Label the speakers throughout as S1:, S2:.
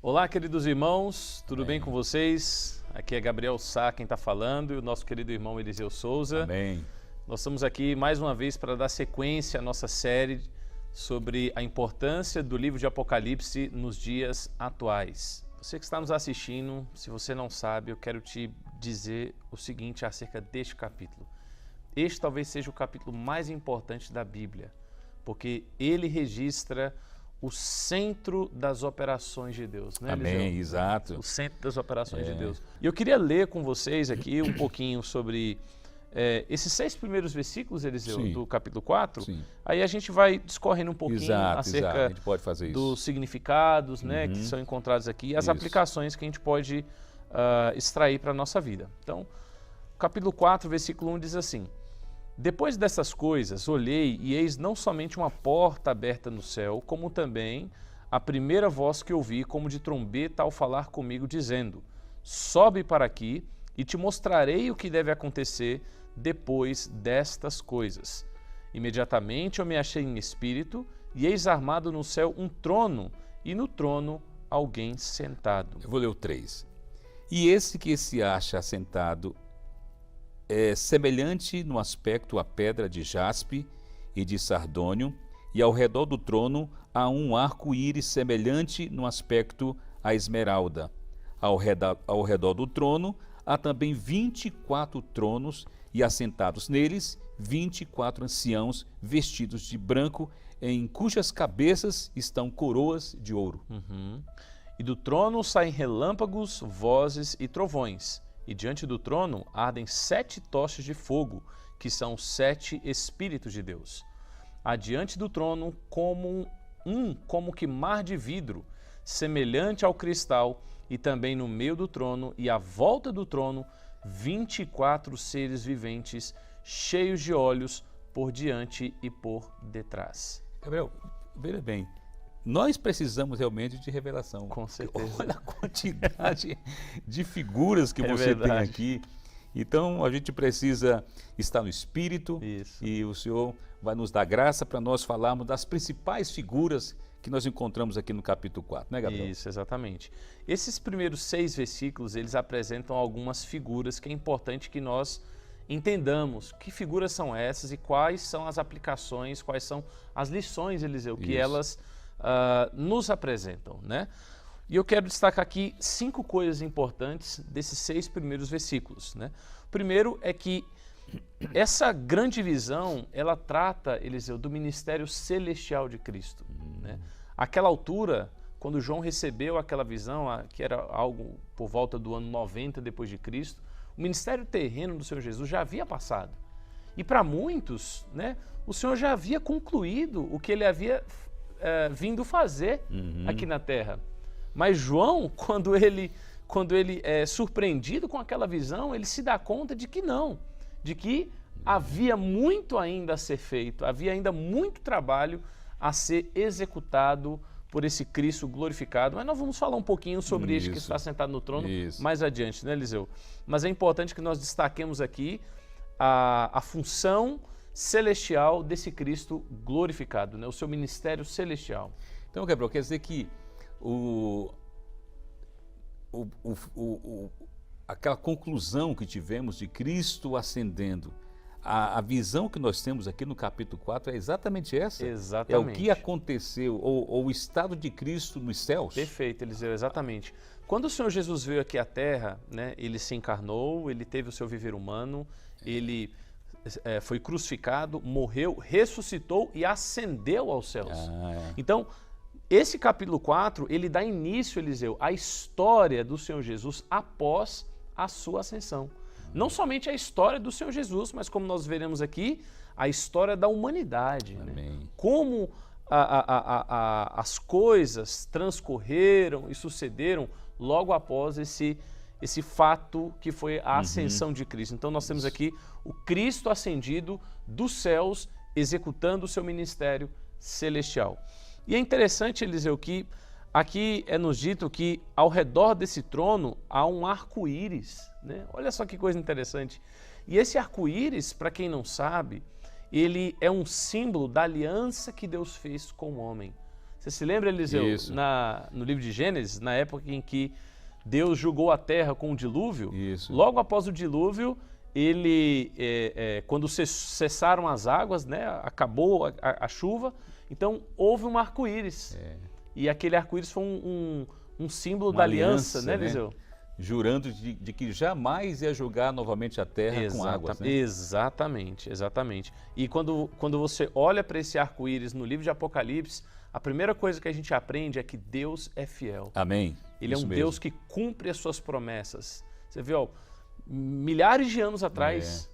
S1: Olá, queridos irmãos, tudo
S2: Amém.
S1: bem com vocês? Aqui é Gabriel Sá quem está falando e o nosso querido irmão Eliseu Souza.
S2: Amém.
S1: Nós estamos aqui mais uma vez para dar sequência à nossa série sobre a importância do livro de Apocalipse nos dias atuais. Você que está nos assistindo, se você não sabe, eu quero te dizer o seguinte acerca deste capítulo. Este talvez seja o capítulo mais importante da Bíblia, porque ele registra o centro das operações de Deus, né, Eliseu?
S2: Amém, exato.
S1: O centro das operações de Deus. E eu queria ler com vocês aqui um pouquinho sobre esses 6 primeiros versículos, Eliseu,
S2: Sim.
S1: do capítulo 4.
S2: Sim.
S1: Aí a gente vai discorrendo um pouquinho
S2: Exato,
S1: acerca
S2: a gente pode fazer isso.
S1: dos significados, né, que são encontrados aqui e as
S2: Isso.
S1: aplicações que a gente pode extrair para a nossa vida. Então, capítulo 4, versículo 1 diz assim: Depois dessas coisas, olhei e eis não somente uma porta aberta no céu, como também a primeira voz que ouvi como de trombeta ao falar comigo, dizendo: Sobe para aqui e te mostrarei o que deve acontecer depois destas coisas. Imediatamente eu me achei em espírito e eis armado no céu um trono e no trono alguém sentado.
S2: Eu vou ler o 3. E esse que se acha assentado é semelhante no aspecto à pedra de jaspe e de sardônio, e ao redor do trono há um arco-íris semelhante no aspecto à esmeralda. Ao redor do trono há também 24 tronos, e assentados neles 24 anciãos vestidos de branco, em cujas cabeças estão coroas de ouro.
S1: E do trono saem relâmpagos, vozes e trovões. E diante do trono ardem 7 tochas de fogo, que são 7 Espíritos de Deus. Adiante do trono, como que mar de vidro, semelhante ao cristal, e também no meio do trono e à volta do trono, 24 seres viventes, cheios de olhos por diante e por detrás.
S2: Gabriel, veja bem, nós precisamos realmente de revelação.
S1: Com certeza.
S2: Olha a quantidade de figuras que
S1: É
S2: você
S1: verdade.
S2: tem aqui. Então a gente precisa estar no Espírito.
S1: Isso.
S2: E o Senhor vai nos dar graça para nós falarmos das principais figuras que nós encontramos aqui no capítulo 4, né, Gabriel?
S1: Isso, exatamente. Esses primeiros 6 versículos, eles apresentam algumas figuras que é importante que nós entendamos que figuras são essas e quais são as aplicações, quais são as lições, Eliseu, que
S2: Isso.
S1: elas nos apresentam, né? E eu quero destacar aqui 5 coisas importantes desses 6 primeiros versículos, né? O primeiro é que essa grande visão, ela trata, Eliseu, do ministério celestial de Cristo, né? Aquela altura, quando João recebeu aquela visão, que era algo por volta do ano 90 depois de Cristo, o ministério terreno do Senhor Jesus já havia passado. E para muitos, né, o Senhor já havia concluído o que ele havia vindo fazer aqui na terra. Mas João, quando ele é surpreendido com aquela visão, ele se dá conta de que não, de que havia muito ainda a ser feito, havia ainda muito trabalho a ser executado por esse Cristo glorificado. Mas nós vamos falar um pouquinho sobre este que
S2: Isso.
S1: está sentado no trono
S2: Isso.
S1: mais adiante, né, Eliseu? Mas é importante que nós destaquemos aqui a função celestial desse Cristo glorificado, né? O seu ministério celestial.
S2: Então, Gabriel, quer dizer que aquela conclusão que tivemos de Cristo ascendendo, a visão que nós temos aqui no capítulo 4 é exatamente essa?
S1: Exatamente.
S2: É o que aconteceu, ou o estado de Cristo nos céus?
S1: Perfeito, Eliseu, exatamente. Quando o Senhor Jesus veio aqui à Terra, né, ele se encarnou, ele teve o seu viver humano, ele foi crucificado, morreu, ressuscitou e ascendeu aos céus. Então, esse capítulo 4, ele dá início, Eliseu, à história do Senhor Jesus após a sua ascensão. Não somente a história do Senhor Jesus, mas como nós veremos aqui, a história da humanidade. Né? Como as coisas transcorreram e sucederam logo após esse fato que foi a ascensão de Cristo. Então nós temos aqui o Cristo ascendido dos céus, executando o seu ministério celestial. E é interessante, Eliseu, que aqui é nos dito que ao redor desse trono há um arco-íris, né? Olha só que coisa interessante. E esse arco-íris, para quem não sabe, ele é um símbolo da aliança que Deus fez com o homem. Você se lembra, Eliseu,
S2: Isso.
S1: no livro de Gênesis, na época em que Deus julgou a terra com o dilúvio?
S2: Isso.
S1: Logo após o dilúvio, ele, quando cessaram as águas, né, acabou a chuva, então houve um arco-íris. E aquele arco-íris foi um símbolo da aliança, né, Eliseu?
S2: Jurando de que jamais ia julgar novamente a terra com águas, né?
S1: Exatamente, exatamente. E quando você olha para esse arco-íris no livro de Apocalipse, a primeira coisa que a gente aprende é que Deus é fiel.
S2: Amém.
S1: Ele é
S2: Isso
S1: um
S2: mesmo.
S1: Deus que cumpre as suas promessas. Você vê, ó, milhares de anos atrás,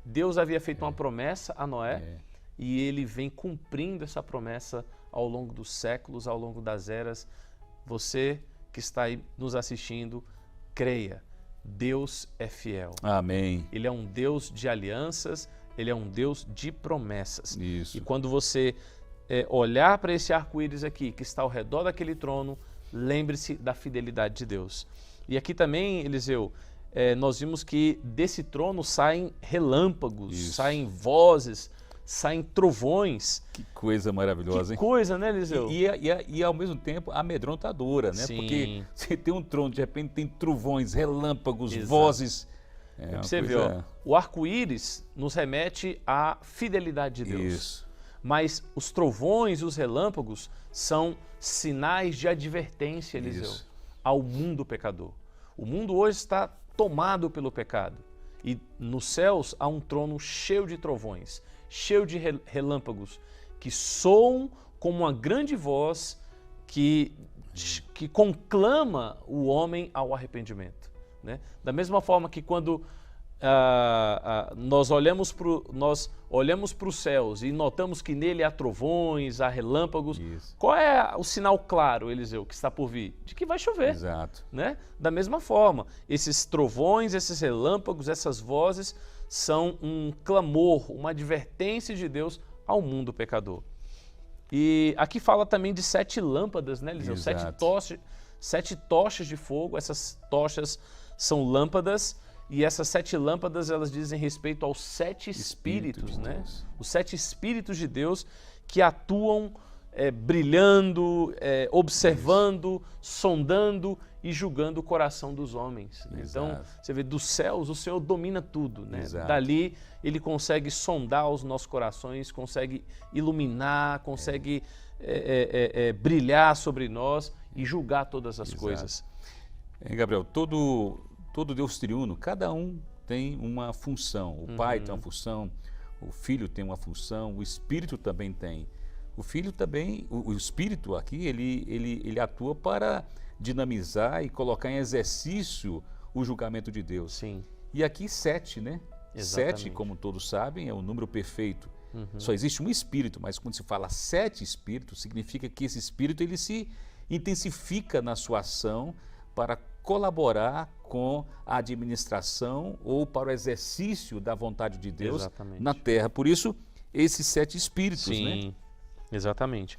S1: Deus havia feito uma promessa a Noé e ele vem cumprindo essa promessa ao longo dos séculos, ao longo das eras. Você que está aí nos assistindo, creia, Deus é fiel.
S2: Amém.
S1: Ele é um Deus de alianças, ele é um Deus de promessas.
S2: Isso.
S1: E quando você olhar para esse arco-íris aqui, que está ao redor daquele trono, lembre-se da fidelidade de Deus. E aqui também, Eliseu, nós vimos que desse trono saem relâmpagos,
S2: Isso.
S1: saem vozes, saem trovões.
S2: Que coisa maravilhosa,
S1: Que
S2: hein?
S1: coisa, né, Eliseu?
S2: E ao mesmo tempo amedrontadora, né?
S1: Sim.
S2: Porque você tem um trono, de repente tem trovões, relâmpagos,
S1: Exato.
S2: vozes.
S1: Você vê, ó, o arco-íris nos remete à fidelidade de Deus.
S2: Isso.
S1: Mas os trovões e os relâmpagos são sinais de advertência, Eliseu,
S2: Isso.
S1: ao mundo pecador. O mundo hoje está tomado pelo pecado. E nos céus há um trono cheio de trovões, cheio de relâmpagos, que soam como uma grande voz que conclama o homem ao arrependimento, né? Da mesma forma que quando nós olhamos para os céus e notamos que nele há trovões, há relâmpagos.
S2: Isso.
S1: Qual é o sinal claro, Eliseu, que está por vir? De que vai chover.
S2: Exato.
S1: Né? Da mesma forma, esses trovões, esses relâmpagos, essas vozes são um clamor, uma advertência de Deus ao mundo pecador. E aqui fala também de 7 lâmpadas, né, Eliseu?
S2: Exato.
S1: 7 tochas de fogo. Essas tochas são lâmpadas. E essas 7 lâmpadas, elas dizem respeito aos 7 espíritos,
S2: de
S1: né?
S2: Deus.
S1: Os 7 espíritos de Deus que atuam brilhando, observando, sondando e julgando o coração dos homens. Né? Então, você vê, dos céus o Senhor domina tudo, né?
S2: Exato.
S1: Dali Ele consegue sondar os nossos corações, consegue iluminar, consegue brilhar sobre nós e julgar todas as coisas.
S2: Gabriel, todo Deus triuno, cada um tem uma função. O Pai tem uma função, o Filho tem uma função, o Espírito também tem. O Filho também, o Espírito aqui, ele atua para dinamizar e colocar em exercício o julgamento de Deus.
S1: Sim.
S2: E aqui 7, né?
S1: Exatamente.
S2: 7, como todos sabem, é o número perfeito. Só existe um Espírito, mas quando se fala 7 Espíritos, significa que esse Espírito ele se intensifica na sua ação para colaborar com a administração ou para o exercício da vontade de Deus
S1: Exatamente.
S2: na terra. Por isso, esses 7 Espíritos,
S1: Sim,
S2: né?
S1: exatamente.